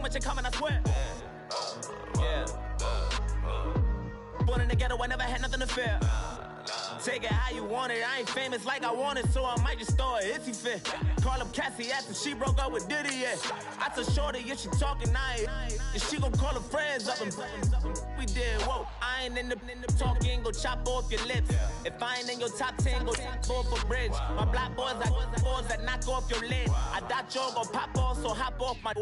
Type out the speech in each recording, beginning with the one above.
much in common, I swear. Yeah. Born in the ghetto, I never had nothing to fear. Take it how you want it. I ain't famous like I want it, so I might just throw a hissy fit. Call up Cassie after she broke up with Diddy, yeah. I told Shorty if she talking, and she gon' call her friends up and we did, whoa. I ain't in the talking, go chop off your lips. If I ain't in your top 10, go off a bridge. My black boys like boys that knock off your lid. I thought y'all gon' pop off, so hop off my.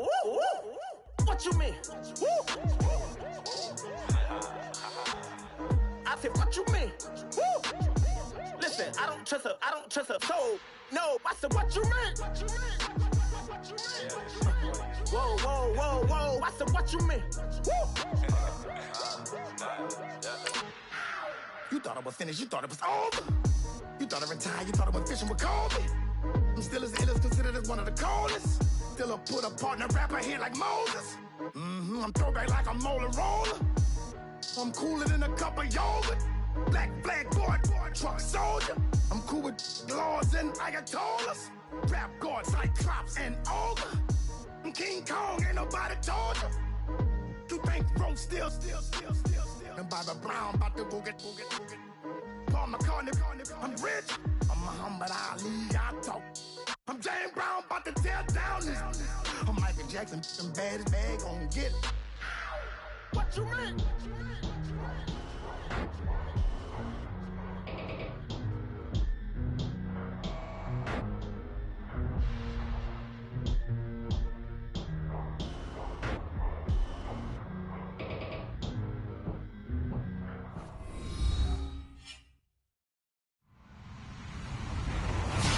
What you mean? I said, what you mean? Listen, I don't trust her, so no. I said, what you mean? Whoa. I said, what you mean? You thought it was finished, you thought it was over. You thought it retired, you thought it was fishing with Kobe. I'm still as ill as considered as one of the coldest. Still a put a partner rapper here like Moses. I'm throwback like a molar roller. I'm cooler than a cup of yogurt. Black flag board, truck soldier. I'm cool with laws and Ayatollahs. Rap god, Cyclops and Olga. I'm King Kong, ain't nobody told you. You think Rose still. And Bobby Brown about to go get. Paul McCartney, I'm rich. I'm Muhammad Ali, I talk. I'm James Brown, about to tear down this. I'm Michael Jackson, them bad as bad, gon' get it. What you mean?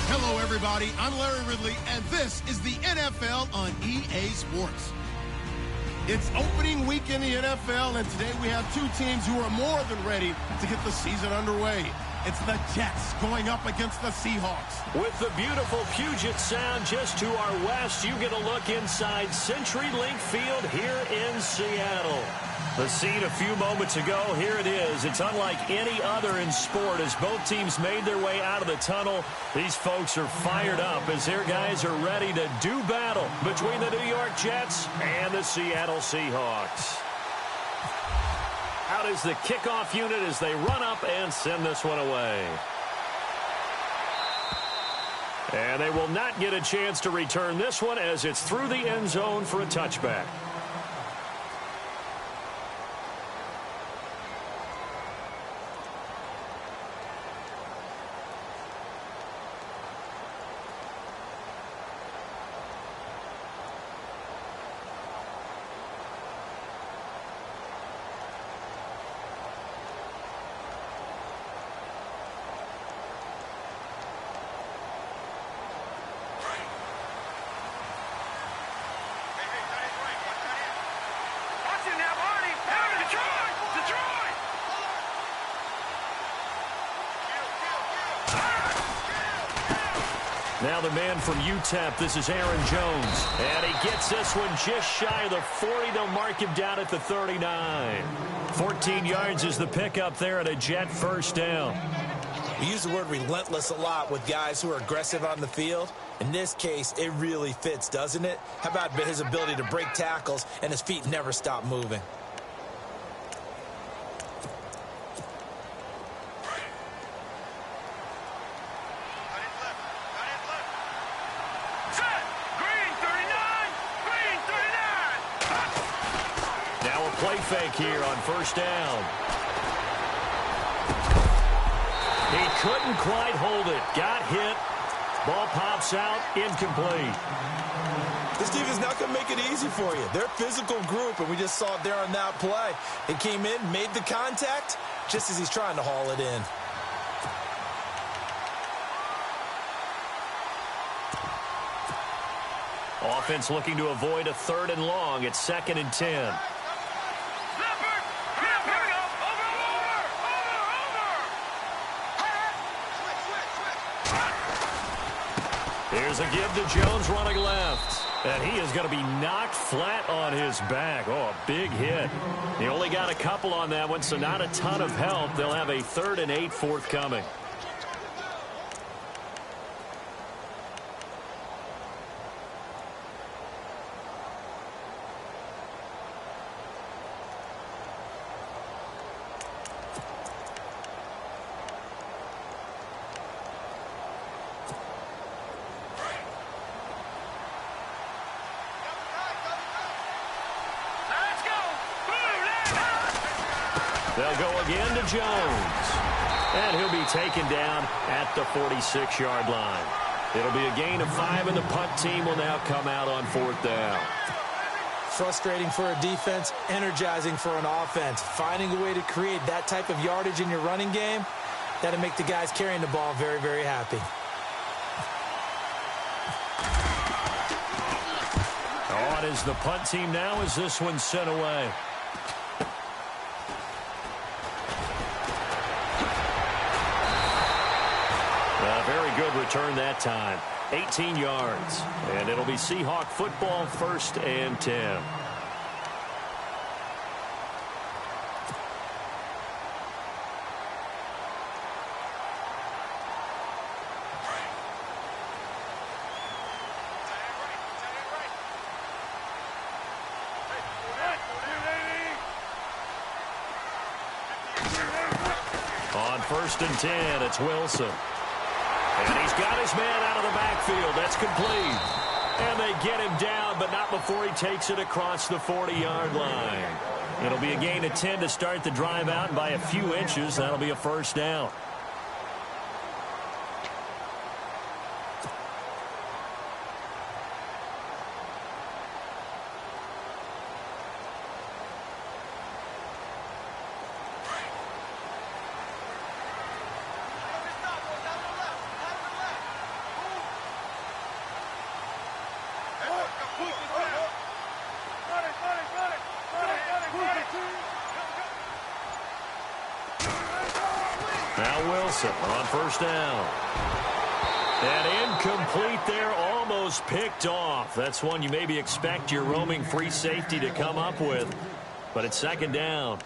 Hello, everybody. I'm Larry Ridley, and this is the NFL on EA Sports. It's opening week in the NFL, and today we have two teams who are more than ready to get the season underway. It's the Jets going up against the Seahawks. With the beautiful Puget Sound just to our west, you get a look inside CenturyLink Field here in Seattle. The scene a few moments ago, here it is. It's unlike any other in sport as both teams made their way out of the tunnel. These folks are fired up as their guys are ready to do battle between the New York Jets and the Seattle Seahawks. Out is the kickoff unit as they run up and send this one away. And they will not get a chance to return this one as it's through the end zone for a touchback. Now the man from UTEP, this is Aaron Jones. And he gets this one just shy of the 40. They'll mark him down at the 39. 14 yards is the pickup there and a Jet first down. We use the word relentless a lot with guys who are aggressive on the field. In this case, it really fits, doesn't it? How about his ability to break tackles and his feet never stop moving? Fake here on first down. He couldn't quite hold it. Got hit. Ball pops out. Incomplete. This defense not going to make it easy for you. They're a physical group, and we just saw it there on that play. It came in, made the contact, just as he's trying to haul it in. Offense looking to avoid a 3rd and long. It's 2nd and 10. Here's a give to Jones running left. And he is going to be knocked flat on his back. Oh, a big hit. He only got a couple on that one, so not a ton of help. They'll have a 3rd and 8 forthcoming. They'll go again to Jones. And he'll be taken down at the 46-yard line. It'll be a gain of 5, and the punt team will now come out on 4th down. Frustrating for a defense, energizing for an offense. Finding a way to create that type of yardage in your running game, that'll make the guys carrying the ball very, very happy. On is the punt team now as this one's sent away. A very good return that time. 18 yards. And it'll be Seahawk football, 1st and 10. On 1st and 10, it's Wilson. And he's got his man out of the backfield. That's complete. And they get him down, but not before he takes it across the 40-yard line. It'll be a gain of 10 to start the drive out, and by a few inches, that'll be a 1st down. Now Wilson on 1st down. And incomplete there, almost picked off. That's one you maybe expect your roaming free safety to come up with. But it's 2nd down.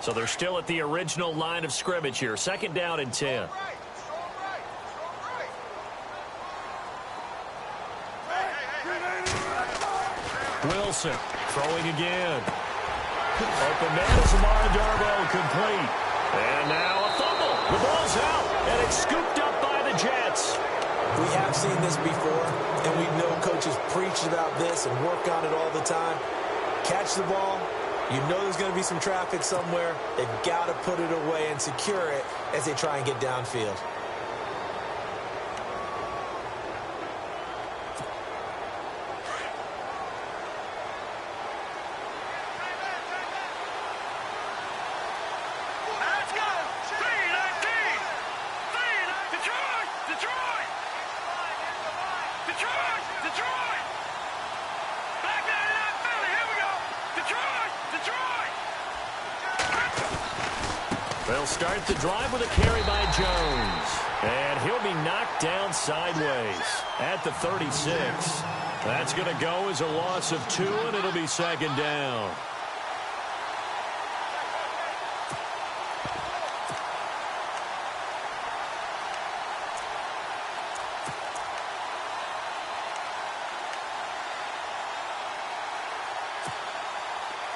So they're still at the original line of scrimmage here. 2nd down and 10. Wilson throwing again. Open man is Amara Darbo, complete. And now a fumble. The ball's out, and it's scooped up by the Jets. We have seen this before, and we know coaches preach about this and work on it all the time. Catch the ball. You know there's going to be some traffic somewhere. They've got to put it away and secure it as they try and get downfield. They'll start the drive with a carry by Jones. And he'll be knocked down sideways at the 36. That's going to go as a loss of 2, and it'll be 2nd down.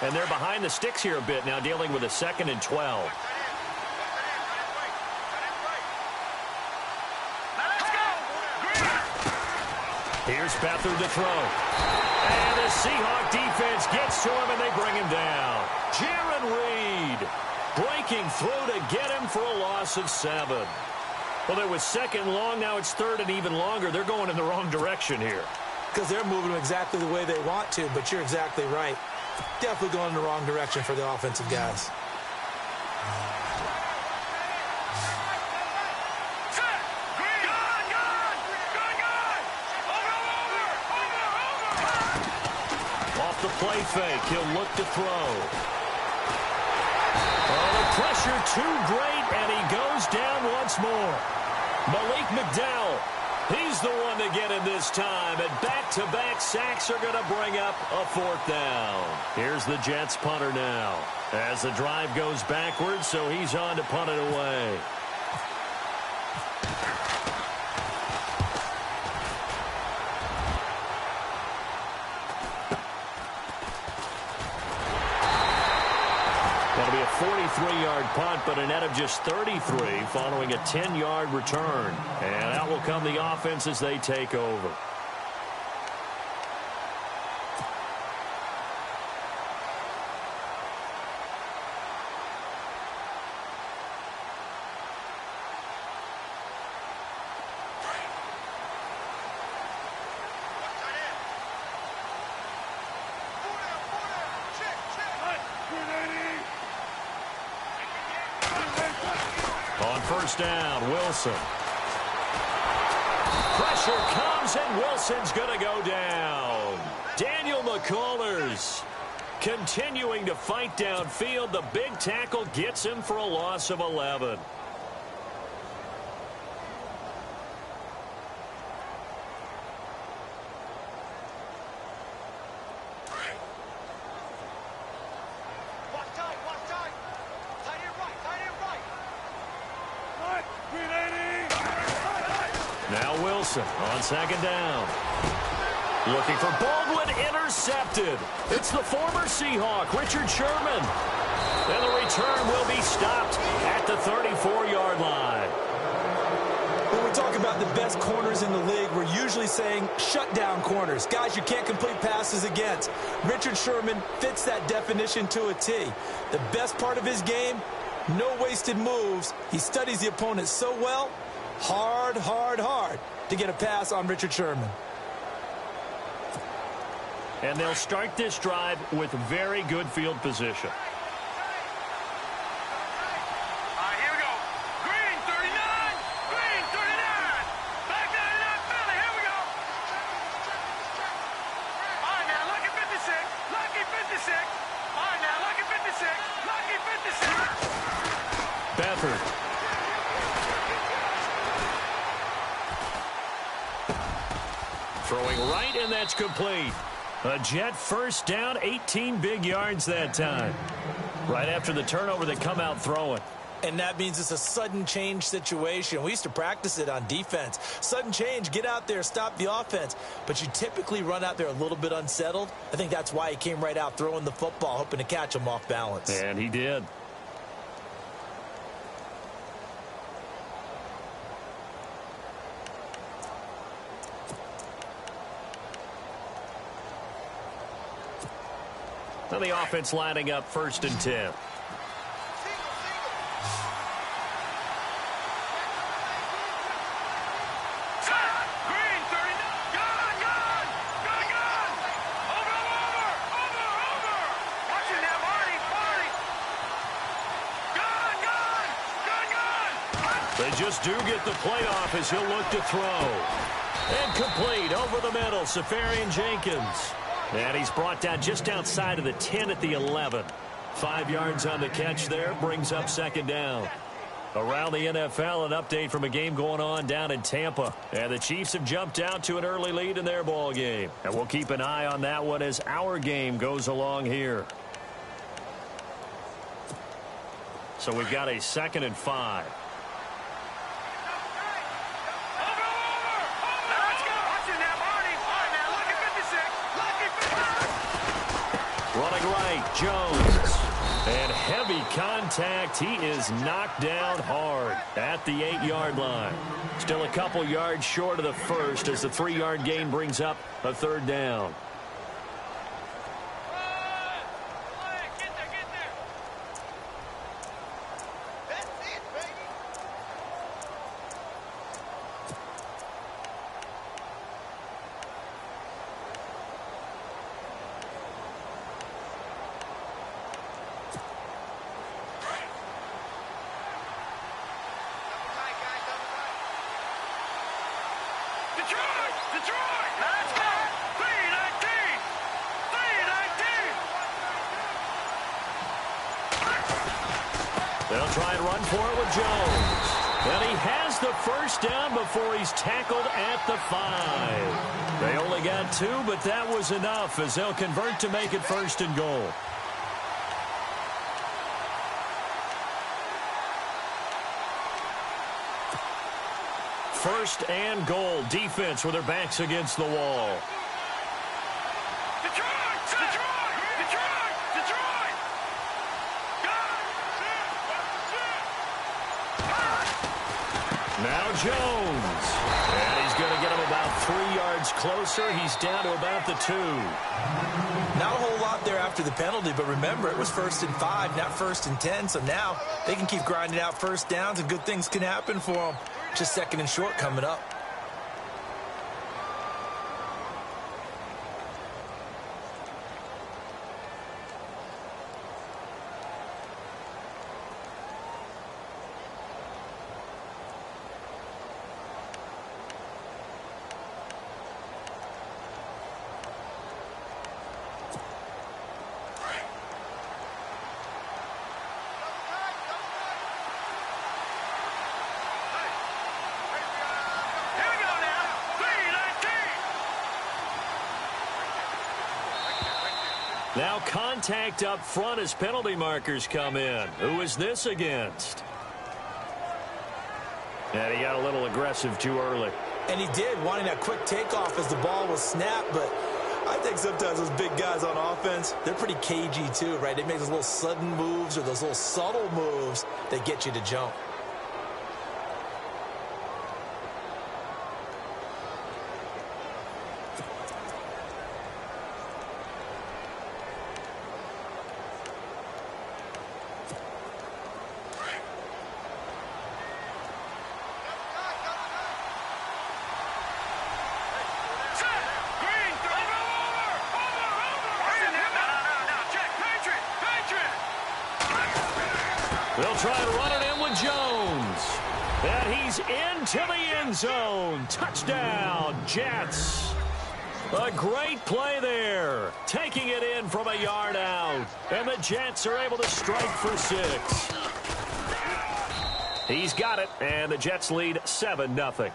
And they're behind the sticks here a bit now, dealing with a 2nd and 12. Here's Beathard to throw. And the Seahawk defense gets to him, and they bring him down. Jaron Reed breaking through to get him for a loss of 7. Well, there was 2nd long. Now it's 3rd and even longer. They're going in the wrong direction here. Because they're moving exactly the way they want to, but you're exactly right. Definitely going in the wrong direction for the offensive guys. Off the play fake, he'll look to throw. Oh, the pressure too great, and he goes down once more. Malik McDowell, he's the one to get him this time, and back-to-back sacks are going to bring up a 4th down. Here's the Jets punter now as the drive goes backwards, so he's on to punt it away. 33-yard punt, but a net of just 33 following a 10-yard return. And out will come the offense as they take over. On first down, Wilson. Pressure comes, and Wilson's going to go down. Daniel McCullers continuing to fight downfield. The big tackle gets him for a loss of 11. Now Wilson on second down. Looking for Baldwin, intercepted. It's the former Seahawk, Richard Sherman. And the return will be stopped at the 34-yard line. When we talk about the best corners in the league, we're usually saying shutdown corners, guys you can't complete passes against. Richard Sherman fits that definition to a T. The best part of his game, no wasted moves. He studies the opponent so well. Hard to get a pass on Richard Sherman. And they'll start this drive with very good field position. Here we go. Green 39. Green 39. Back 99 Philly. Here we go. All right, now, lucky 56. Lucky 56. All right, now, lucky 56. Lucky 56. Beathard. Throwing right, and that's complete. A Jet first down, 18 big yards that time. Right after the turnover, they come out throwing. And that means it's a sudden change situation. We used to practice it on defense. Sudden change, get out there, stop the offense. But you typically run out there a little bit unsettled. I think that's why he came right out throwing the football, hoping to catch him off balance. And he did. Now the offense lining up first and 10. They just do get the play off as he'll look to throw. And complete over the middle, Safarian Jenkins. And he's brought down just outside of the 10 at the 11. 5 yards on the catch there, brings up second down. Around the NFL, an update from a game going on down in Tampa. And the Chiefs have jumped out to an early lead in their ball game. And we'll keep an eye on that one as our game goes along here. So we've got a 2nd and 5. Running right, Jones. And heavy contact. He is knocked down hard at the 8-yard line. Still a couple yards short of the first as the 3-yard gain brings up a 3rd down. Detroit! Let's go! 319! 319! They'll try and run for it with Jones. And he has the first down before he's tackled at the 5. They only got 2, but that was enough as they'll convert to make it 1st and goal. First and goal. Defense with their backs against the wall. Detroit! Detroit! Detroit! Detroit! Jones. And he's going to get him about 3 yards closer. He's down to about the 2. Not a whole lot there after the penalty, but remember, it was 1st and 5, not 1st and 10. So now they can keep grinding out first downs, and good things can happen for them. Just 2nd and short coming up. Now contact up front as penalty markers come in. Who is this against? And he got a little aggressive too early. And he did, wanting that quick takeoff as the ball was snapped. But I think sometimes those big guys on offense, they're pretty cagey too, right? They make those little sudden moves or those little subtle moves that get you to jump. They'll try to run it in with Jones. And he's into the end zone. Touchdown, Jets. A great play there. Taking it in from a yard out. And the Jets are able to strike for 6. He's got it, and the Jets lead 7-0.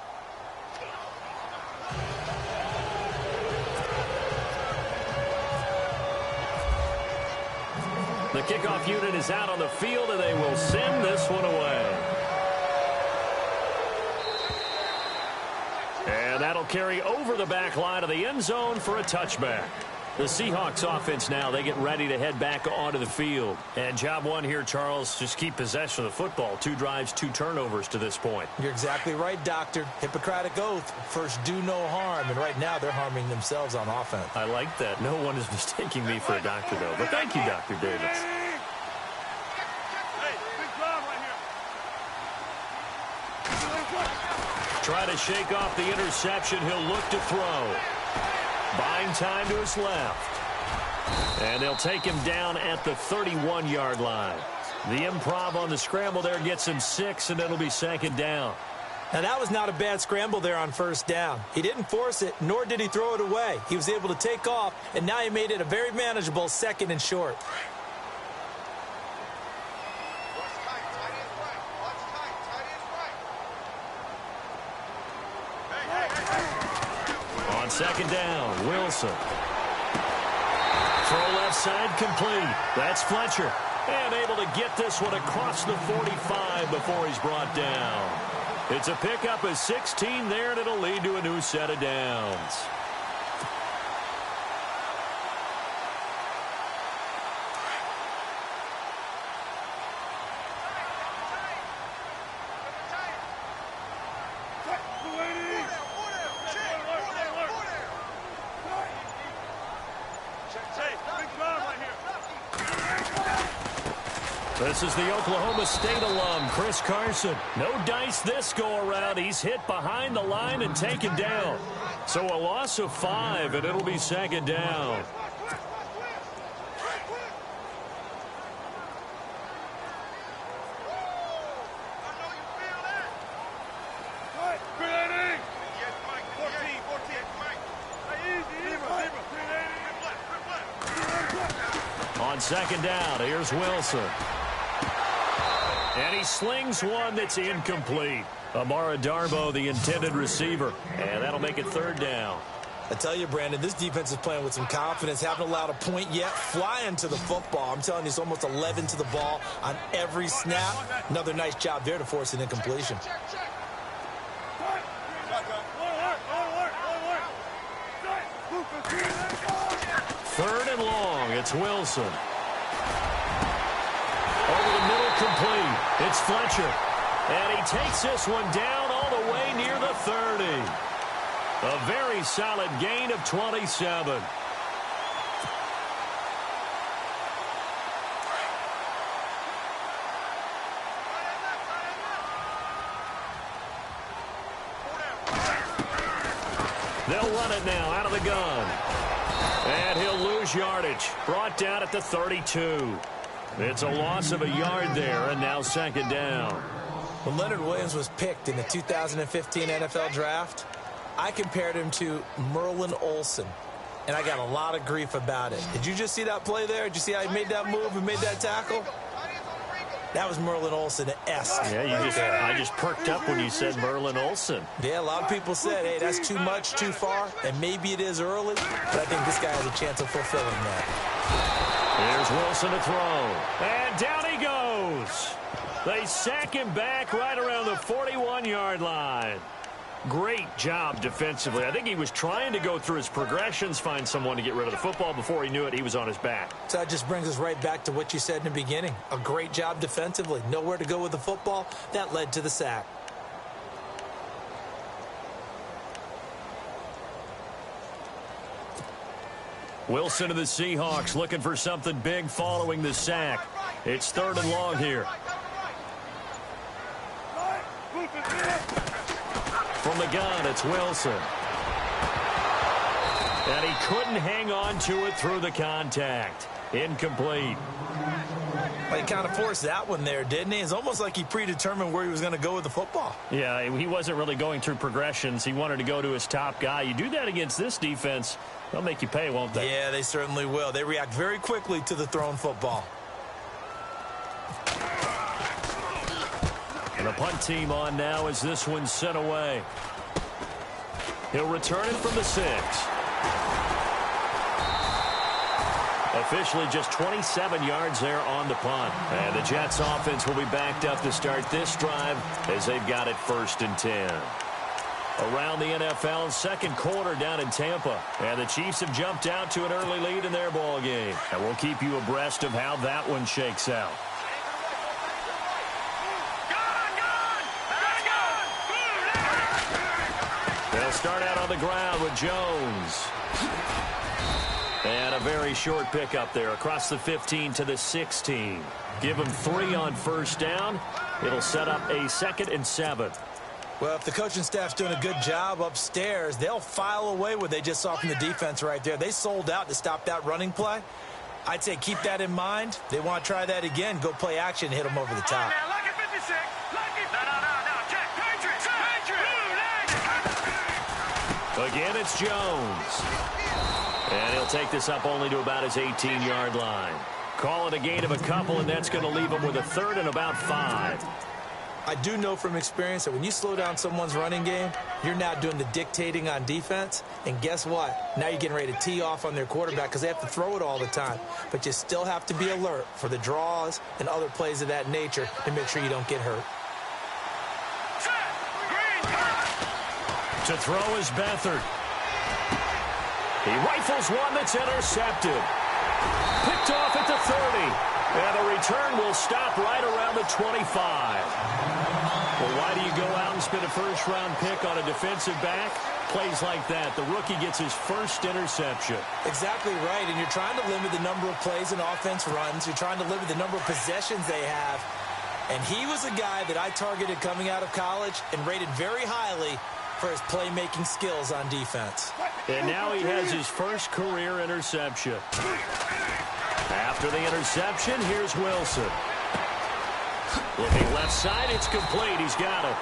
The kickoff unit is out on the field, and they will send this one away. And that'll carry over the back line of the end zone for a touchback. The Seahawks offense now, they get ready to head back onto the field. And job one here, Charles, just keep possession of the football. 2 drives, 2 turnovers to this point. You're exactly right, Doctor. Hippocratic oath. First, do no harm. And right now, they're harming themselves on offense. I like that. No one is mistaking me for a doctor, though. But thank you, Dr. Davis. Try to shake off the interception. He'll look to throw. Buying time to his left. And they'll take him down at the 31-yard line. The improv on the scramble there gets him 6, and it'll be 2nd down. Now, that was not a bad scramble there on 1st down. He didn't force it, nor did he throw it away. He was able to take off, and now he made it a very manageable 2nd and short. On 2nd down, Wilson. Throw left side complete. That's Fletcher. And able to get this one across the 45 before he's brought down. It's a pickup of 16 there, and it'll lead to a new set of downs. This is the Oklahoma State alum, Chris Carson. No dice this go-around. He's hit behind the line and taken down. So a loss of 5, and it'll be 2nd down. On 2nd down, here's Wilson. And he slings one that's incomplete. Amara Darbo, the intended receiver. And that'll make it 3rd down. I tell you, Brandon, this defense is playing with some confidence. Haven't allowed a point yet. Flying to the football. I'm telling you, it's almost 11 to the ball on every snap. Another nice job there to force an incompletion. Third and long. It's Wilson. Over the middle, complete. It's Fletcher. And he takes this one down all the way near the 30. A very solid gain of 27. They'll run it now out of the gun. And he'll lose yardage. Brought down at the 32. It's a loss of a yard there, and now second down. When Leonard Williams was picked in the 2015 NFL Draft, I compared him to Merlin Olsen, and I got a lot of grief about it. Did you just see that play there? Did you see how he made that move and made that tackle? That was Merlin Olsen-esque. Yeah, I just perked up when you said Merlin Olsen. Yeah, a lot of people said, hey, that's too much, too far, and maybe it is early, but I think this guy has a chance of fulfilling that. Here's Wilson to throw, and down he goes. They sack him back right around the 41-yard line. Great job defensively. I think he was trying to go through his progressions, find someone to get rid of the football. Before he knew it, he was on his back. So that just brings us right back to what you said in the beginning. A great job defensively. Nowhere to go with the football. That led to the sack. Wilson to the Seahawks looking for something big following the sack. It's 3rd and long here. From the gun, it's Wilson. And he couldn't hang on to it through the contact. Incomplete. Well, he kind of forced that one there, didn't he? It's almost like he predetermined where he was going to go with the football. Yeah, he wasn't really going through progressions. He wanted to go to his top guy. You do that against this defense, they'll make you pay, won't they? Yeah, they certainly will. They react very quickly to the thrown football. And the punt team on now as this one's sent away. He'll return it from the 6. Officially just 27 yards there on the punt. And the Jets offense will be backed up to start this drive as they've got it 1st and 10. Around the NFL, second quarter down in Tampa. And the Chiefs have jumped out to an early lead in their ball game. And we'll keep you abreast of how that one shakes out. They'll start out on the ground with Jones. And a very short pickup there across the 15 to the 16. Give them 3 on 1st down. It'll set up a 2nd and 7. Well, if the coaching staff's doing a good job upstairs, they'll file away what they just saw from the defense right there. They sold out to stop that running play. I'd say keep that in mind. They want to try that again. Go play action, hit them over the top. Again, it's Jones. And he'll take this up only to about his 18-yard line. Call it a gain of a couple, and that's going to leave him with a 3rd and about 5. I do know from experience that when you slow down someone's running game, you're now doing the dictating on defense. And guess what? Now you're getting ready to tee off on their quarterback because they have to throw it all the time. But you still have to be alert for the draws and other plays of that nature to make sure you don't get hurt. To throw is Beathard. He rifles one that's intercepted. Picked off at the 30. And the return will stop right around the 25. Well, why do you go out and spend a first-round pick on a defensive back? Plays like that. The rookie gets his first interception. Exactly right. And you're trying to limit the number of plays an offense runs. You're trying to limit the number of possessions they have. And he was a guy that I targeted coming out of college and rated very highly for his playmaking skills on defense. And now he has his first career interception. After the interception, here's Wilson. Looking left side, it's complete. He's got it.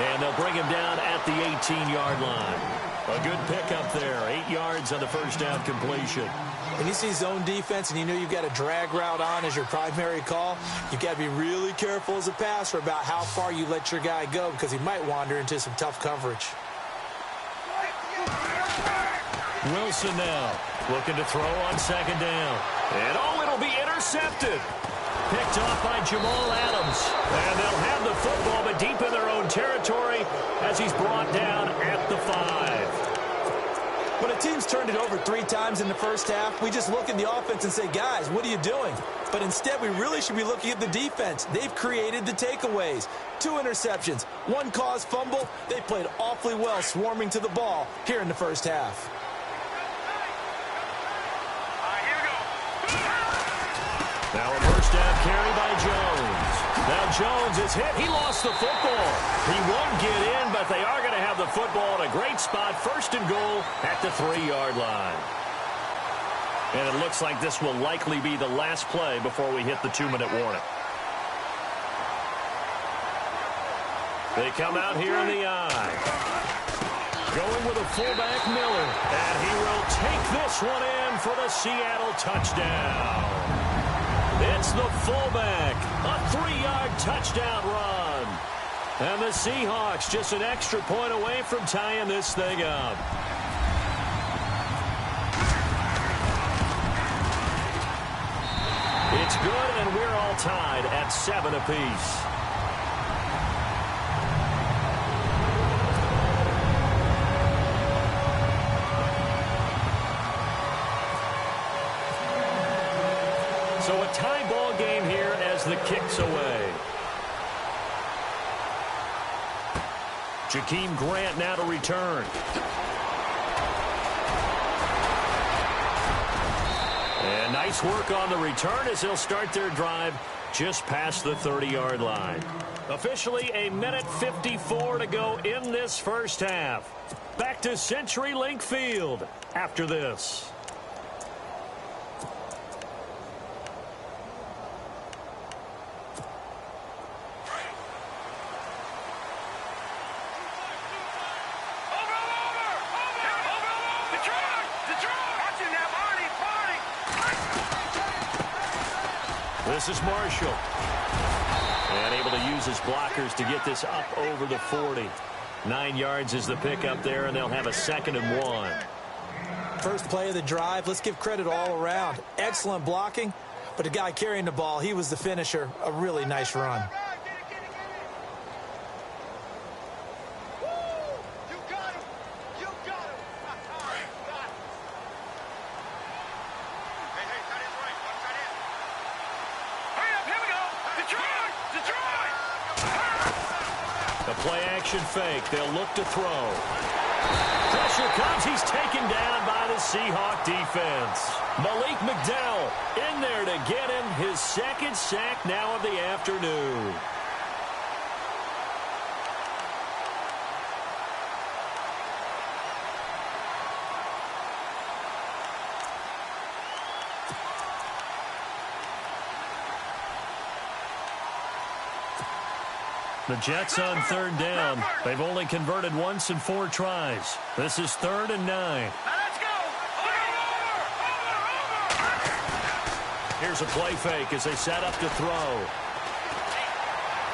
And they'll bring him down at the 18-yard line. A good pickup there. 8 yards on the first down completion. When you see zone defense and you know you've got a drag route on as your primary call, you've got to be really careful as a passer about how far you let your guy go because he might wander into some tough coverage. Wilson now looking to throw on 2nd down. And it'll be intercepted. Picked off by Jamal Adams. And they'll have the football, but deep in their own territory as he's brought down at the 5. When a team's turned it over 3 times in the first half, we just look at the offense and say, guys, what are you doing? But instead, we really should be looking at the defense. They've created the takeaways. 2 interceptions, 1 caused fumble. They played awfully well swarming to the ball here in the first half. Now a first down carry by Jones. Now Jones is hit. He lost the football. He won't get in, but they are going to have the football in a great spot. 1st and goal at the 3-yard line. And it looks like this will likely be the last play before we hit the 2-minute warning. They come out here in the eye. Going with a fullback, Miller. And he will take this one in for the Seattle touchdown. It's the fullback. A 3-yard touchdown run. And the Seahawks just an extra point away from tying this thing up. It's good, and we're all tied at 7 apiece. So a tie ball game here as the kick's away. Jakeem Grant now to return. And nice work on the return as they'll start their drive just past the 30-yard line. Officially a minute 54 to go in this first half. Back to CenturyLink Field after this. This is Marshall. And able to use his blockers to get this up over the 40. 9 yards is the pickup there, and they'll have a 2nd and 1. First play of the drive, let's give credit all around. Excellent blocking, but the guy carrying the ball, he was the finisher. A really nice run. Play-action fake. They'll look to throw. Pressure comes. He's taken down by the Seahawk defense. Malik McDowell in there to get him his 2nd sack now of the afternoon. The Jets on 3rd down. They've only converted once in 4 tries. This is 3rd and 9. Now let's go. Here's a play fake as they set up to throw.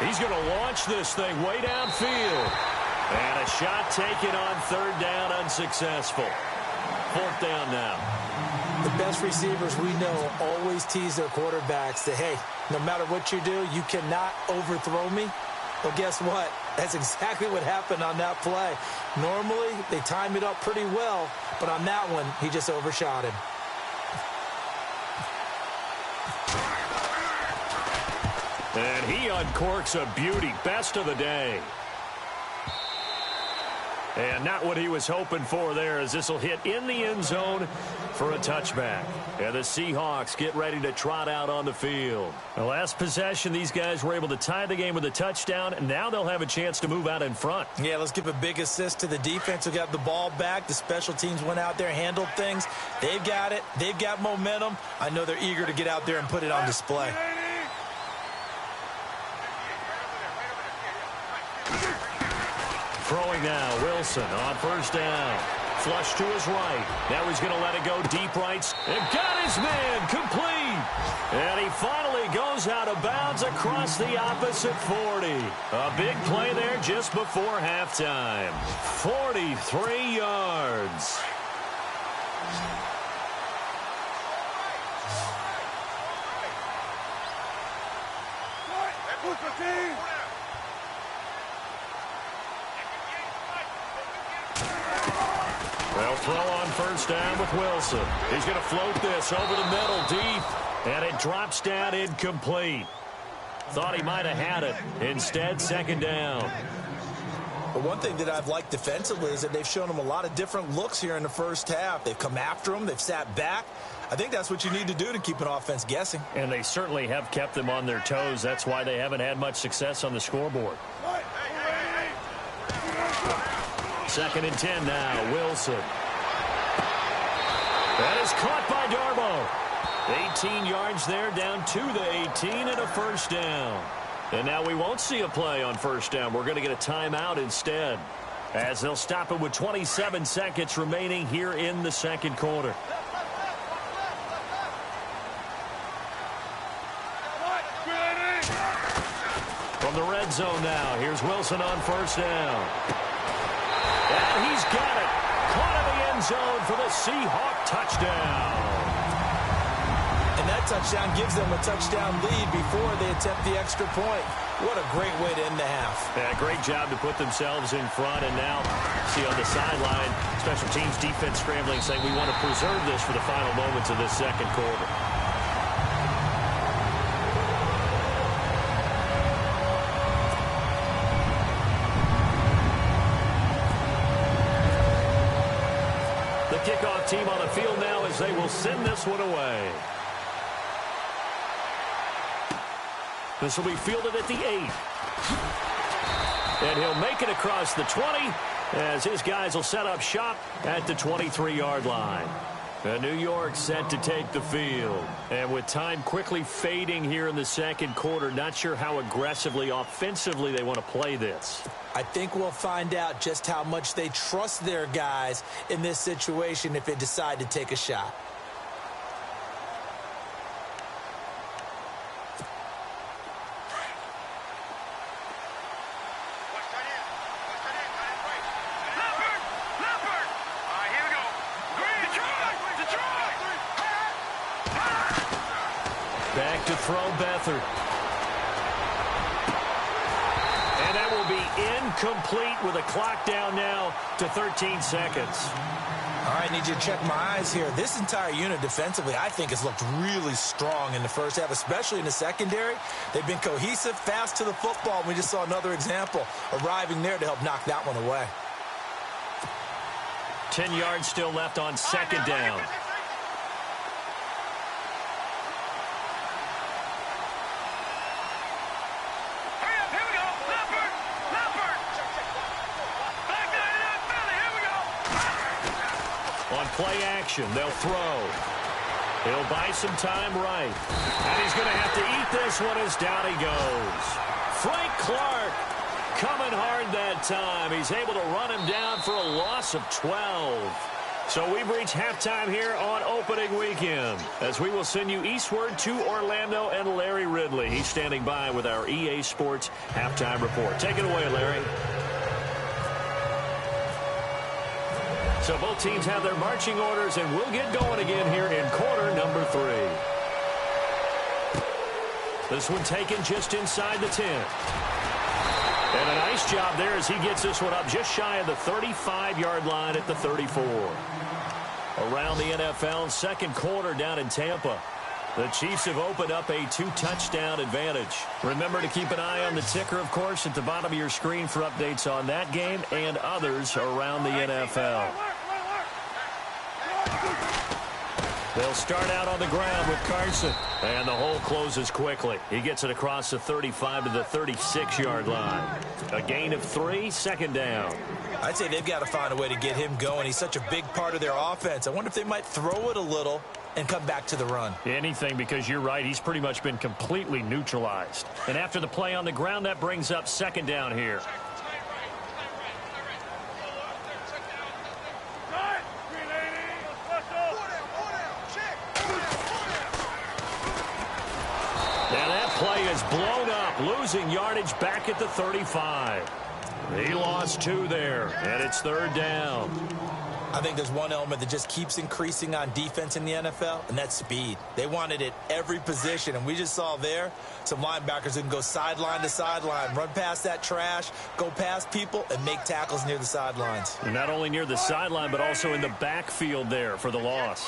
He's going to launch this thing way downfield. And a shot taken on 3rd down, unsuccessful. 4th down now. The best receivers we know always tease their quarterbacks that, hey, no matter what you do, you cannot overthrow me. Well, guess what? That's exactly what happened on that play. Normally, they time it up pretty well, but on that one, he just overshot him. And he uncorks a beauty. Best of the day. And not what he was hoping for there, as this will hit in the end zone for a touchback. And the Seahawks get ready to trot out on the field. The last possession, these guys were able to tie the game with a touchdown, and now they'll have a chance to move out in front. Yeah, let's give a big assist to the defense who got the ball back. The special teams went out there, handled things. They've got it. They've got momentum. I know they're eager to get out there and put it on display. Throwing now, Wilson on 1st down. Flush to his right. Now he's going to let it go deep right. And got his man complete. And he finally goes out of bounds across the opposite 40. A big play there just before halftime. 43 yards. They'll throw on first down with Wilson. He's going to float this over the middle deep, and it drops down incomplete. Thought he might have had it. Instead, second down. But one thing that I've liked defensively is that they've shown him a lot of different looks here in the first half. They've come after him. They've sat back. I think that's what you need to do to keep an offense guessing. And they certainly have kept them on their toes. That's why they haven't had much success on the scoreboard. Second and 10 now. Wilson. That is caught by Darbo. 18 yards there, down to the 18 and a first down. And now we won't see a play on first down. We're going to get a timeout instead, as they'll stop it with 27 seconds remaining here in the second quarter. From the red zone now, here's Wilson on first down. And he's got it. Caught in the end zone for the Seahawk touchdown. And that touchdown gives them a touchdown lead before they attempt the extra point. What a great way to end the half. Yeah, great job to put themselves in front. And now, see on the sideline, special teams defense scrambling, saying we want to preserve this for the final moments of this second quarter. The kickoff team on the field now as they will send this one away. This will be fielded at the 8. And he'll make it across the 20 as his guys will set up shop at the 23-yard line. New York set to take the field. And with time quickly fading here in the second quarter, not sure how aggressively, offensively they want to play this. I think we'll find out just how much they trust their guys in this situation if they decide to take a shot. Back to throw Beathard. And that will be incomplete with a clock down now to 13 seconds. All right, need you to check my eyes here. This entire unit defensively, I think, has looked really strong in the first half, especially in the secondary. They've been cohesive, fast to the football. We just saw another example arriving there to help knock that one away. 10 yards still left on second down. On play action, they'll throw. He'll buy some time right. And he's going to have to eat this one as down he goes. Frank Clark coming hard that time. He's able to run him down for a loss of 12. So we've reached halftime here on opening weekend, as we will send you eastward to Orlando and Larry Ridley. He's standing by with our EA Sports halftime report. Take it away, Larry. So both teams have their marching orders, and we'll get going again here in quarter number 3. This one taken just inside the 10. And a nice job there as he gets this one up just shy of the 35-yard line at the 34. Around the NFL, second quarter down in Tampa. The Chiefs have opened up a 2-touchdown advantage. Remember to keep an eye on the ticker, of course, at the bottom of your screen for updates on that game and others around the NFL. They'll start out on the ground with Carson. And the hole closes quickly. He gets it across the 35 to the 36-yard line. A gain of 3, second down. I'd say they've got to find a way to get him going. He's such a big part of their offense. I wonder if they might throw it a little and come back to the run. Anything, because you're right. He's pretty much been completely neutralized. And after the play on the ground, that brings up second down here. And that play is blown up, losing yardage back at the 35. He lost 2 there, and it's third down. I think there's one element that just keeps increasing on defense in the NFL, and that's speed. They want it at every position, and we just saw there some linebackers who can go sideline to sideline, run past that trash, go past people, and make tackles near the sidelines. And not only near the sideline, but also in the backfield there for the loss.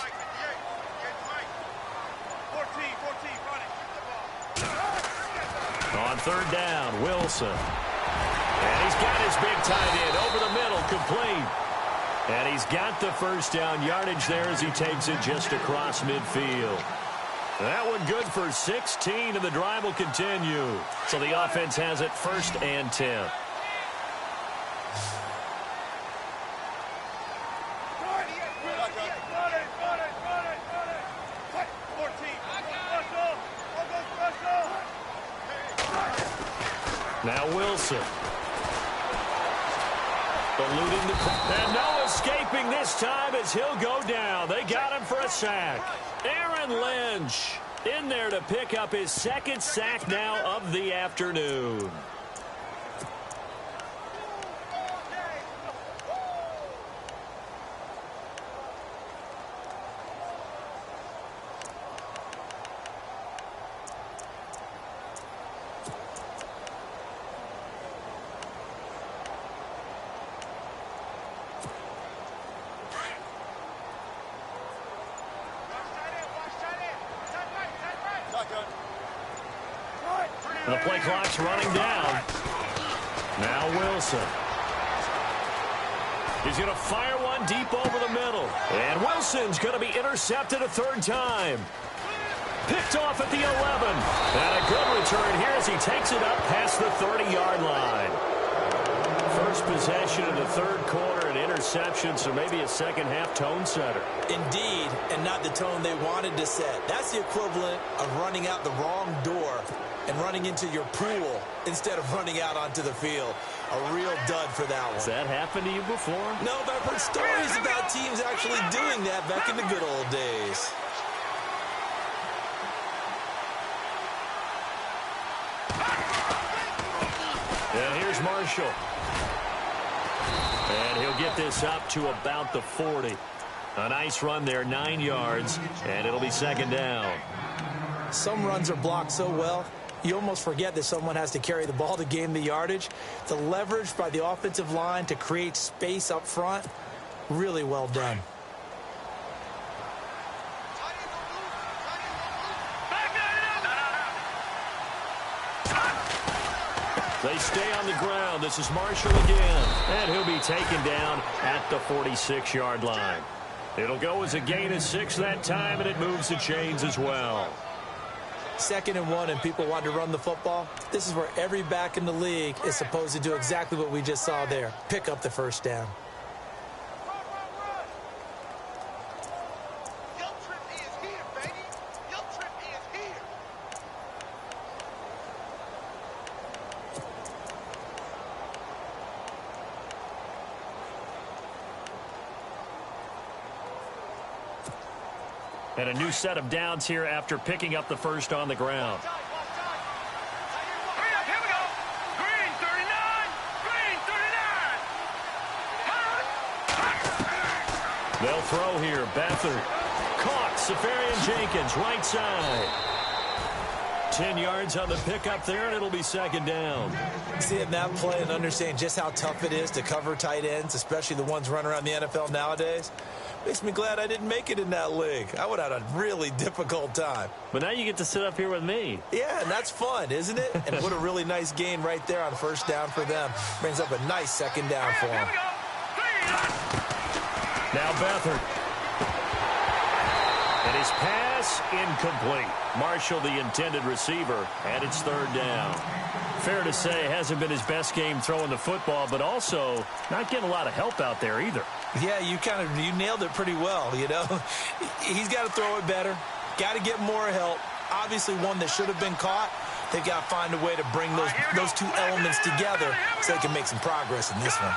On third down, Wilson. And he's got his big tight end over the middle, complete. And he's got the first down yardage there as he takes it just across midfield. That one good for 16, and the drive will continue. So the offense has it 1st and 10. Now Wilson. Eluding the... And no escaping this time as he'll go down. They got him for a sack. Aaron Lynch in there to pick up his 2nd sack now of the afternoon. And the play clock's running down. Now Wilson. He's going to fire one deep over the middle. And Wilson's going to be intercepted a 3rd time. Picked off at the 11. And a good return here as he takes it up past the 30-yard line. First possession in the 3rd quarter, an interception, so maybe a second-half tone setter. Indeed, and not the tone they wanted to set. That's the equivalent of running out the wrong door and running into your pool instead of running out onto the field. A real dud for that one. Has that happened to you before? No, but I've heard stories about teams actually doing that back in the good old days. And here's Marshall. And he'll get this up to about the 40. A nice run there, 9 yards, and it'll be 2nd down. Some runs are blocked so well, you almost forget that someone has to carry the ball to gain the yardage. The leverage by the offensive line to create space up front, really well done. They stay on the ground. This is Marshall again. And he'll be taken down at the 46-yard line. It'll go as a gain of 6 that time, and it moves the chains as well. 2nd and 1, and people want to run the football. This is where every back in the league is supposed to do exactly what we just saw there. Pick up the 1st down. And a new set of downs here after picking up the first on the ground. Here we go. Green 39. Green 39. They'll throw here. Beathard. Caught. Safarian Jenkins, right side. 10 yards on the pickup there, and it'll be 2nd down. Seeing that play and understanding just how tough it is to cover tight ends, especially the ones running around the NFL nowadays, makes me glad I didn't make it in that league. I would have had a really difficult time. But now you get to sit up here with me. Yeah, and that's fun, isn't it? And what a really nice gain right there on 1st down for them. Brings up a nice 2nd down for them. Now Beathard. And his pass incomplete. Marshall, the intended receiver, and it's 3rd down. Fair to say, it hasn't been his best game throwing the football, but also not getting a lot of help out there either. Yeah, you nailed it pretty well, you know. He's got to throw it better. Got to get more help. Obviously one that should have been caught. They've got to find a way to bring those 2 elements together so they can make some progress in this one.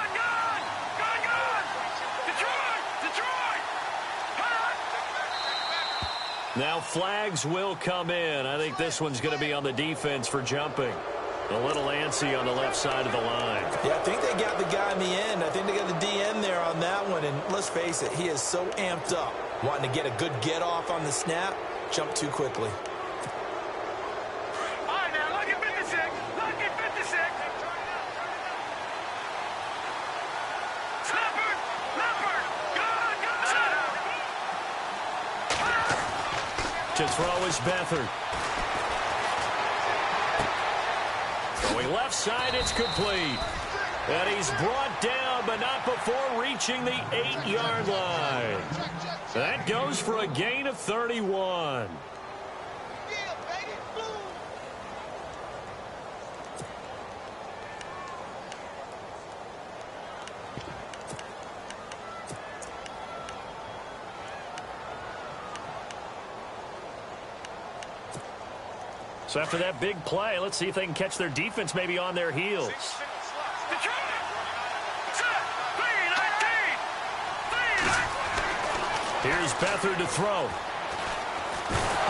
Now flags will come in. I think this one's going to be on the defense for jumping. A little antsy on the left side of the line. Yeah, I think they got the guy in the end. I think they got the DN there on that one. And let's face it, he is so amped up, wanting to get a good get off on the snap, jump too quickly. All right, now, lucky 56. Lucky 56. Leopard. Leopard. Good. To throw is Beathard. Going left side, it's complete. And he's brought down, but not before reaching the 8-yard line. That goes for a gain of 31. So after that big play, let's see if they can catch their defense maybe on their heels. Here's Beathard to throw.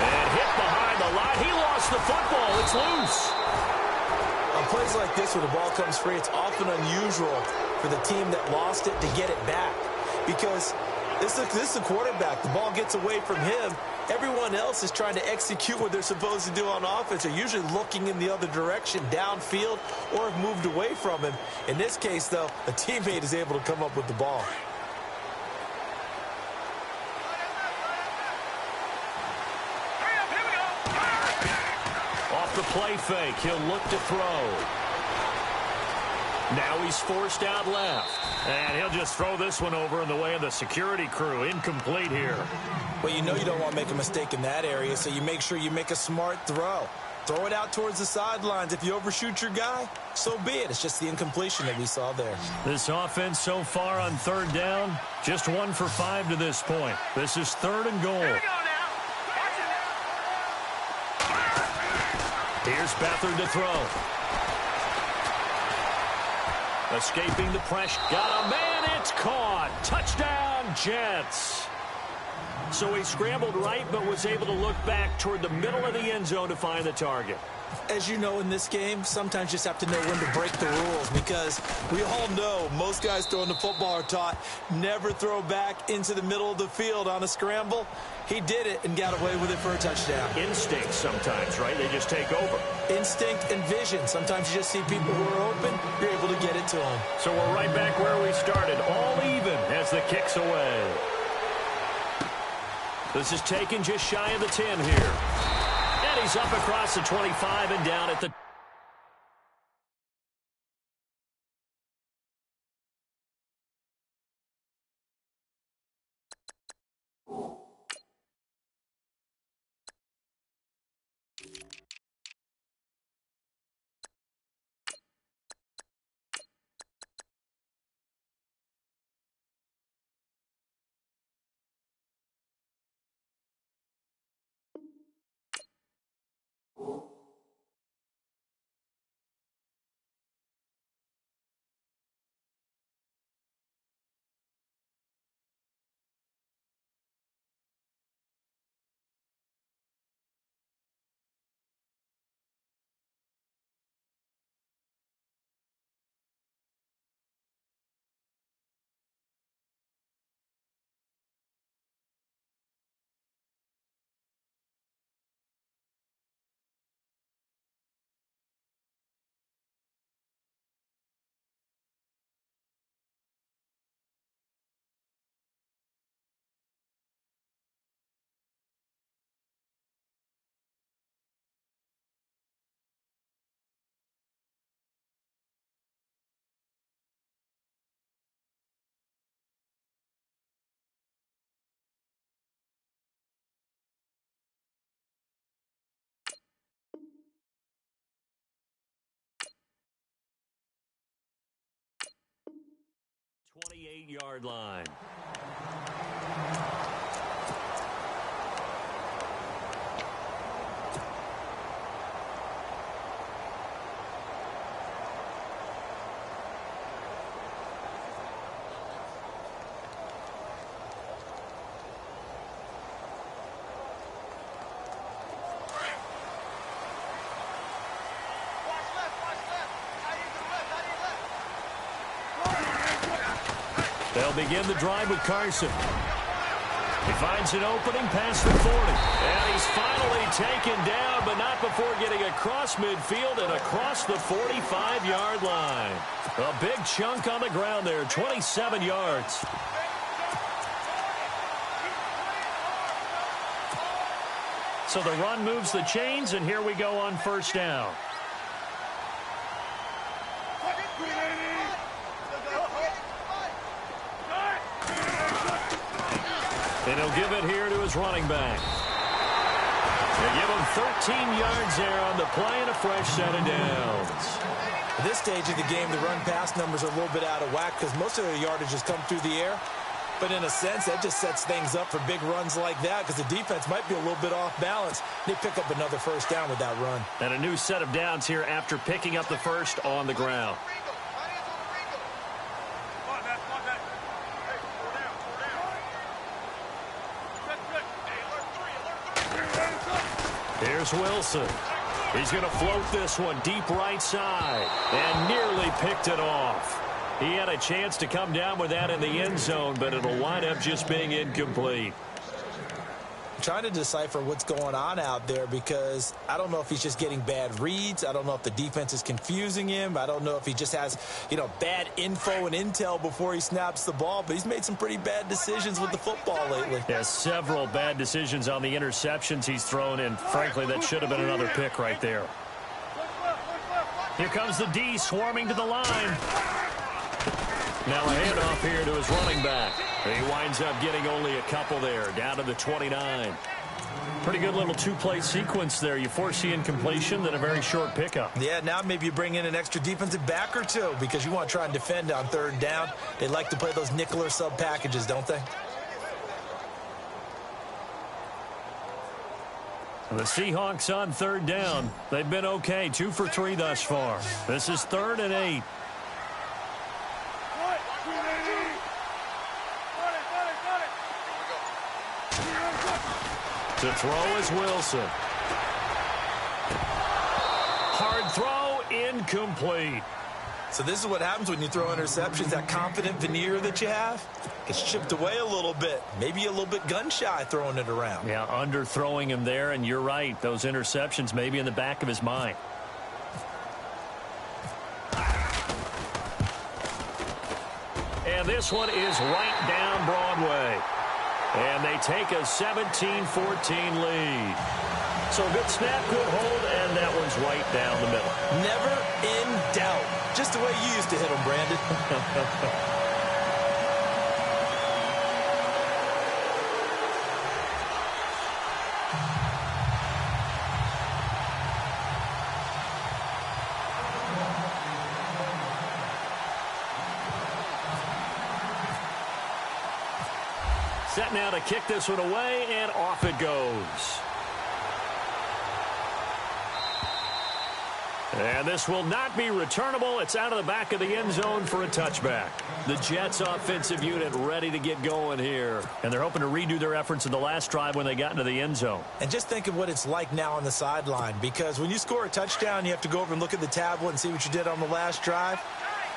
And hit behind the line. He lost the football. It's loose. On plays like this where the ball comes free, it's often unusual for the team that lost it to get it back. Because this is the quarterback. The ball gets away from him. Everyone else is trying to execute what they're supposed to do on offense. They're usually looking in the other direction, downfield, or have moved away from him. In this case, though, a teammate is able to come up with the ball. Off the play fake, he'll look to throw. Now he's forced out left. And he'll just throw this one over in the way of the security crew. Incomplete here. Well, you know you don't want to make a mistake in that area, so you make sure you make a smart throw. Throw it out towards the sidelines. If you overshoot your guy, so be it. It's just the incompletion that we saw there. This offense so far on third down, just 1 for 5 to this point. This is 3rd and goal. Here we go now. Here's Beathard to throw. Escaping the pressure. Got a man. It's caught. Touchdown, Jets. So he scrambled right, but was able to look back toward the middle of the end zone to find the target. As you know, in this game, sometimes you just have to know when to break the rules, because we all know most guys throwing the football are taught never throw back into the middle of the field on a scramble. He did it and got away with it for a touchdown. Instinct sometimes, right? They just take over. Instinct and vision. Sometimes you just see people who are open, you're able to get it to them. So we're right back where we started, all even as the kick's away. This is taken just shy of the 10 here. And he's up across the 25 and down at the... ...28-yard line. They'll begin the drive with Carson. He finds an opening past the 40. And he's finally taken down, but not before getting across midfield and across the 45-yard line. A big chunk on the ground there, 27 yards. So the run moves the chains, and here we go on first down. And he'll give it here to his running back. They give him 13 yards there on the play and a fresh set of downs. At this stage of the game, the run-pass numbers are a little bit out of whack because most of their yardage has come through the air. But in a sense, that just sets things up for big runs like that because the defense might be a little bit off balance. They pick up another first down with that run. And a new set of downs here after picking up the first on the ground. Here's Wilson. He's going to float this one deep right side and nearly picked it off. He had a chance to come down with that in the end zone, but it'll wind up just being incomplete. I'm trying to decipher what's going on out there because I don't know if he's just getting bad reads. I don't know if the defense is confusing him. I don't know if he just has, bad info and intel before he snaps the ball, but he's made some pretty bad decisions with the football lately. Yeah, several bad decisions on the interceptions he's thrown, and frankly, that should have been another pick right there. Here comes the D swarming to the line. Now a handoff here to his running back. He winds up getting only a couple there, down to the 29. Pretty good little two-play sequence there. You force the incompletion, then a very short pickup. Yeah, now maybe you bring in an extra defensive back or two because you want to try and defend on third down. They like to play those nickel or sub packages, don't they? The Seahawks on third down. They've been okay, 2 for 3 thus far. This is 3rd and 8. To throw is Wilson. Hard throw, incomplete. So this is what happens when you throw interceptions. That confident veneer that you have gets chipped away a little bit. Maybe a little bit gun-shy throwing it around. Yeah, underthrowing him there, and you're right. Those interceptions may be in the back of his mind. And this one is right down Broadway. And they take a 17-14 lead. So a good snap, good hold, and that one's right down the middle. Never in doubt. Just the way you used to hit them, Brandon. Set now to kick this one away, and off it goes. And this will not be returnable. It's out of the back of the end zone for a touchback. The Jets offensive unit ready to get going here. And they're hoping to redo their efforts in the last drive when they got into the end zone. And just think of what it's like now on the sideline. Because when you score a touchdown, you have to go over and look at the tablet and see what you did on the last drive.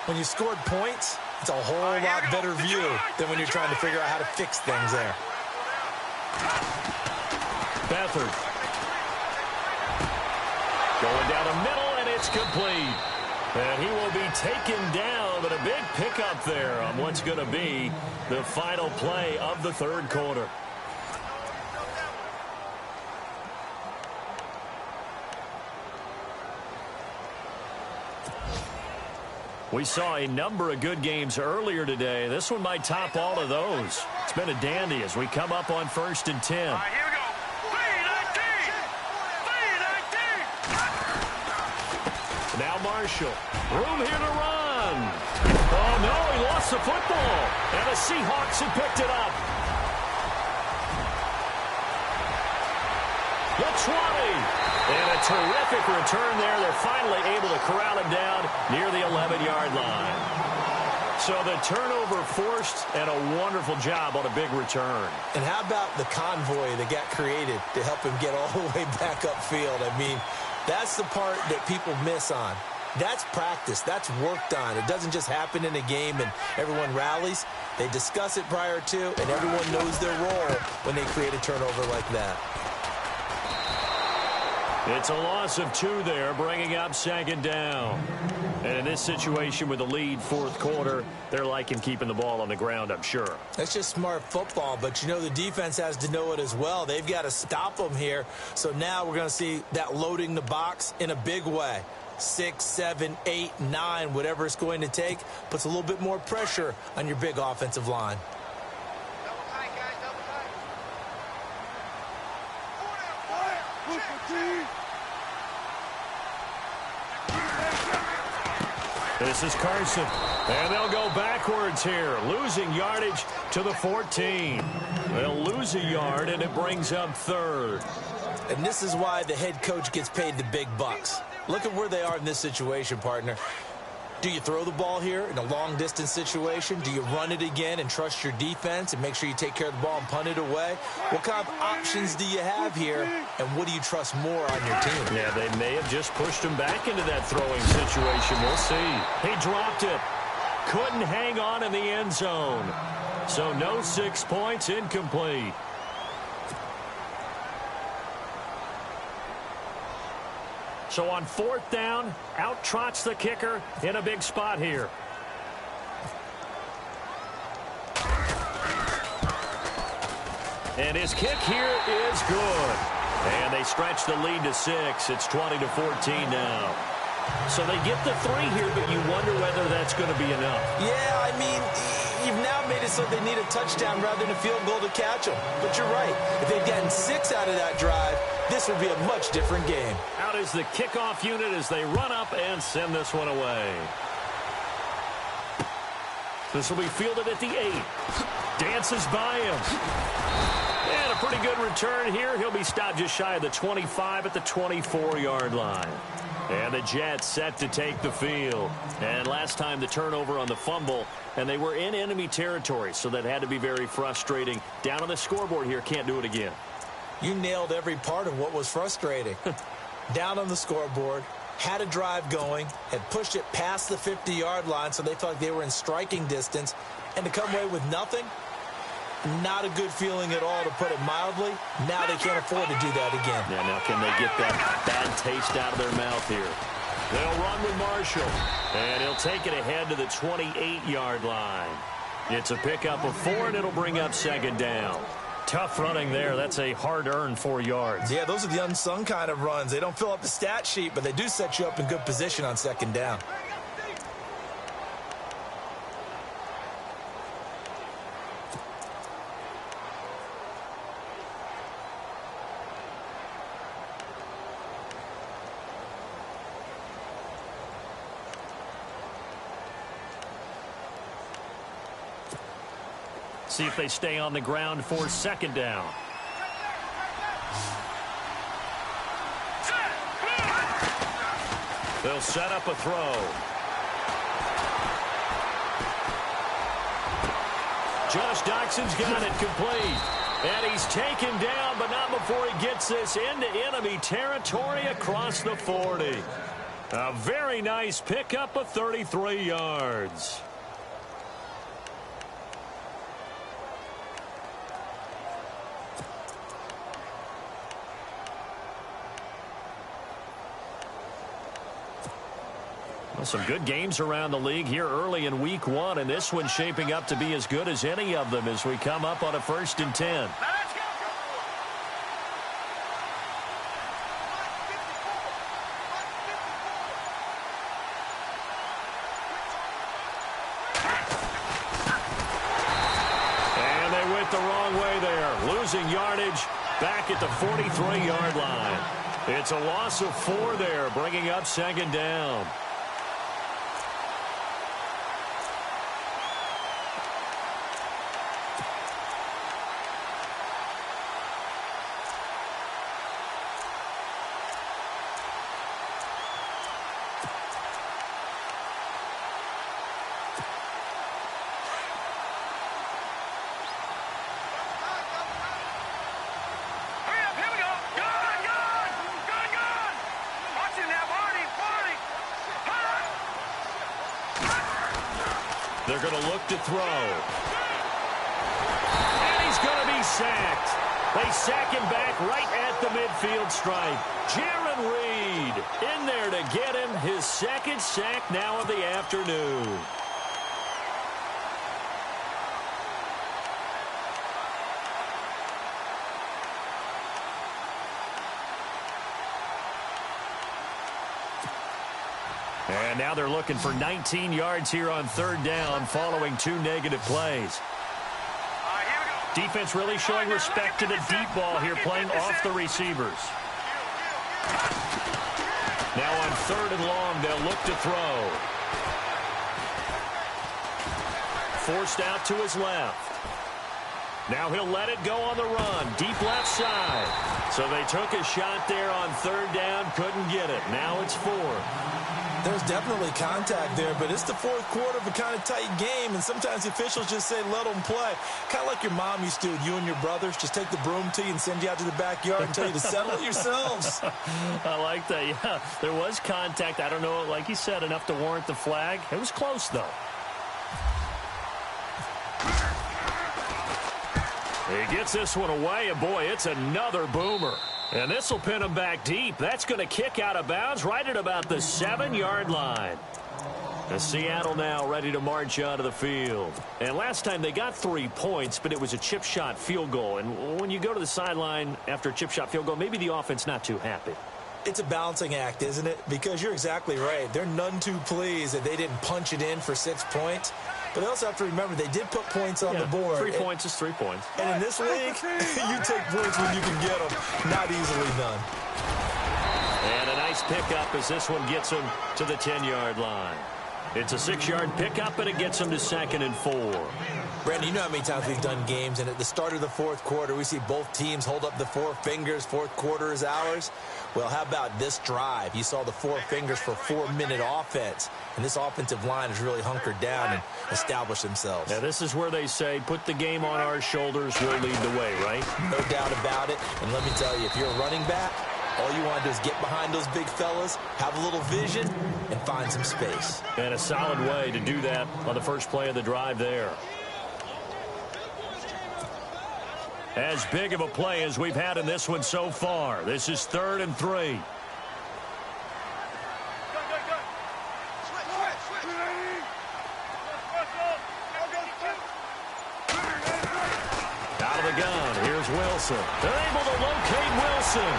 When you scored points, it's a whole lot better view than when you're trying to figure out how to fix things there. Beathard. Going down the middle, and it's complete. And he will be taken down, but a big pickup there on what's going to be the final play of the third quarter. We saw a number of good games earlier today. This one might top all of those. It's been a dandy as we come up on 1st and 10. All right, here we go. 3-19. Now Marshall. Room here to run. Oh, no, he lost the football. And the Seahawks have picked it up. The 20. And a terrific return there. They're finally able to corral him down near the 11-yard line. So the turnover forced, and a wonderful job on a big return. And how about the convoy that got created to help him get all the way back upfield? I mean, that's the part that people miss on. That's practice. That's worked on. It doesn't just happen in a game and everyone rallies. They discuss it prior to, and everyone knows their role when they create a turnover like that. It's a loss of 2 there, bringing up second down. And in this situation with the lead, fourth quarter, they're liking keeping the ball on the ground, I'm sure. That's just smart football, but you know the defense has to know it as well. They've got to stop them here. So now we're going to see that loading the box in a big way. 6, 7, 8, 9, whatever it's going to take, puts a little bit more pressure on your big offensive line. Double tight, guys, double tight. This is Carson, and they'll go backwards here, losing yardage to the 14. They'll lose a yard, and it brings up third. And this is why the head coach gets paid the big bucks. Look at where they are in this situation, partner. Do you throw the ball here in a long-distance situation? Do you run it again and trust your defense and make sure you take care of the ball and punt it away? What kind of options do you have here, and what do you trust more on your team? Yeah, they may have just pushed him back into that throwing situation. We'll see. He dropped it. Couldn't hang on in the end zone. So no 6 points, incomplete. So on fourth down, out trots the kicker in a big spot here. And his kick here is good. And they stretch the lead to 6. It's 20-14 now. So they get the 3 here, but you wonder whether that's going to be enough. Yeah, I mean, you've now made it so they need a touchdown rather than a field goal to catch them. But you're right. If they'd gotten 6 out of that drive, this would be a much different game. Out is the kickoff unit as they run up and send this one away. This will be fielded at the 8. Dances by him. And a pretty good return here. He'll be stopped just shy of the 25 at the 24-yard line. And the Jets set to take the field. And last time the turnover on the fumble, and they were in enemy territory, so that had to be very frustrating. Down on the scoreboard here, can't do it again. You nailed every part of what was frustrating. Down on the scoreboard, had a drive going, had pushed it past the 50-yard line so they felt like they were in striking distance, and to come away with nothing, not a good feeling at all, to put it mildly. Now they can't afford to do that again. Yeah, now can they get that bad taste out of their mouth here? They'll run with Marshall, and he'll take it ahead to the 28-yard line. It's a pickup of 4, and it'll bring up second down. Tough running there. That's a hard-earned 4 yards. Yeah, those are the unsung kind of runs. They don't fill up the stat sheet, but they do set you up in good position on second down. See if they stay on the ground for second down. They'll set up a throw. Josh Doxson's got it complete. And he's taken down, but not before he gets this into enemy territory across the 40. A very nice pickup of 33 yards. Some good games around the league here early in week 1, and this one's shaping up to be as good as any of them as we come up on a 1st and 10. And they went the wrong way there, losing yardage back at the 43-yard line. It's a loss of 4 there, bringing up second down. They're going to look to throw. And he's going to be sacked. They sack him back right at the midfield stripe. Jaron Reed in there to get him his second sack now of the afternoon. And now they're looking for 19 yards here on third down following 2 negative plays. Defense really showing respect to the deep ball here, playing off the receivers. Now on third and long, they'll look to throw. Forced out to his left. Now he'll let it go on the run. Deep left side. So they took a shot there on third down, couldn't get it. Now it's fourth. There's definitely contact there, but it's the fourth quarter of a kind of tight game, and sometimes the officials just say, let them play. Kind of like your mom used to with you and your brothers. Just take the broom to you and send you out to the backyard and tell you to settle it yourselves. I like that, yeah. There was contact. I don't know, like you said, enough to warrant the flag. It was close, though. He gets this one away, and boy, it's another boomer. And this will pin him back deep. That's going to kick out of bounds right at about the 7-yard line. The Seattle now ready to march onto the field. And last time they got 3 points, but it was a chip shot field goal. And when you go to the sideline after a chip shot field goal, maybe the offense not too happy. It's a balancing act, isn't it? Because you're exactly right. They're none too pleased that they didn't punch it in for 6 points. But they also have to remember they did put points on the board. 3 points is 3 points. And in this league, you take points when you can get them. Not easily done. And a nice pickup as this one gets him to the 10-yard line. It's a 6-yard pickup, and it gets him to 2nd and 4. Brandon, you know how many times we've done games, and at the start of the fourth quarter, we see both teams hold up the 4 fingers, fourth quarter is ours. Well, how about this drive? You saw the 4 fingers for 4-minute offense, and this offensive line has really hunkered down and established themselves. Now, this is where they say, put the game on our shoulders, we'll lead the way, right? No doubt about it, and let me tell you, if you're a running back, all you want to do is get behind those big fellas, have a little vision, and find some space. And a solid way to do that on the first play of the drive there. As big of a play as we've had in this one so far. This is 3rd and 3. Out of the gun, here's Wilson. They're able to locate Wilson.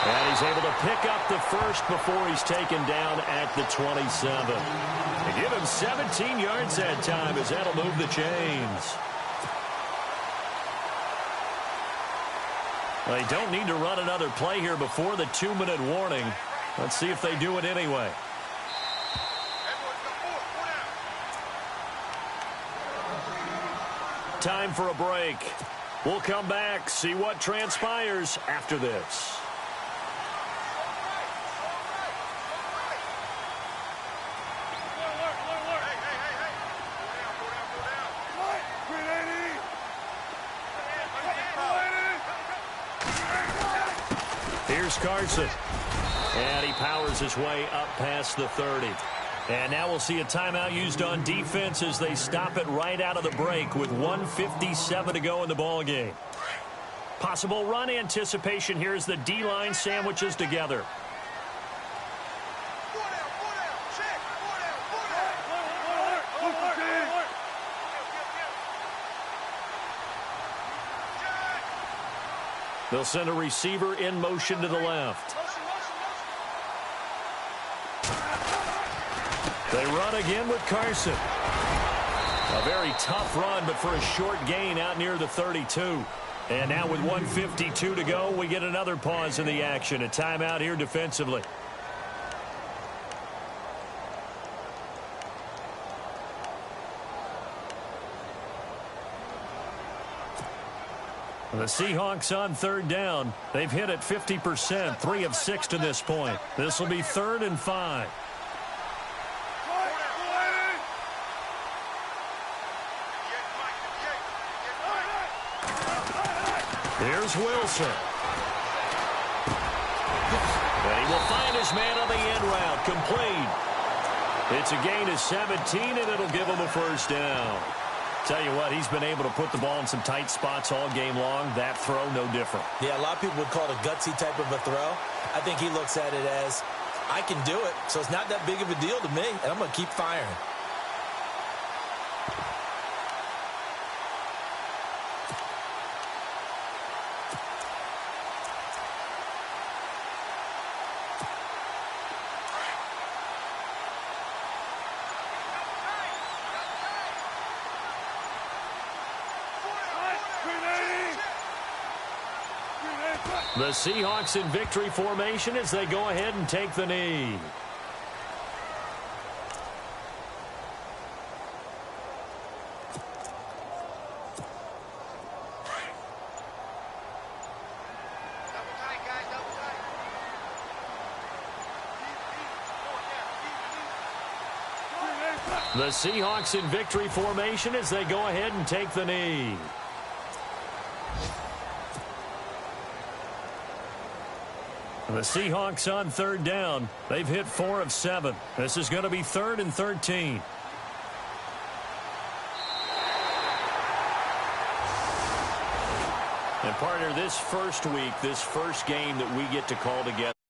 And he's able to pick up the first before he's taken down at the 27. They give him 17 yards that time as that'll move the chains. They don't need to run another play here before the 2-minute warning. Let's see if they do it anyway. Time for a break. We'll come back, see what transpires after this. Here's Carson. And he powers his way up past the 30. And now we'll see a timeout used on defense as they stop it right out of the break with 1:57 to go in the ballgame. Possible run anticipation here as the D-line sandwiches together. They'll send a receiver in motion to the left. They run again with Carson. A very tough run, but for a short gain out near the 32. And now with 1:52 to go, we get another pause in the action. A timeout here defensively. The Seahawks on third down. They've hit it 50%, 3 of 6 to this point. This will be 3rd and 5. Here's Wilson. And he will find his man on the end route, complete. It's a gain of 17, and it'll give him a first down. Tell you what, he's been able to put the ball in some tight spots all game long. That throw, no different. Yeah, a lot of people would call it a gutsy type of a throw. I think he looks at it as, I can do it, so it's not that big of a deal to me, and I'm going to keep firing. The Seahawks in victory formation as they go ahead and take the knee. The Seahawks in victory formation as they go ahead and take the knee. The Seahawks on third down. They've hit 4 of 7. This is going to be 3rd and 13. And partner, this first week, this first game that we get to call together.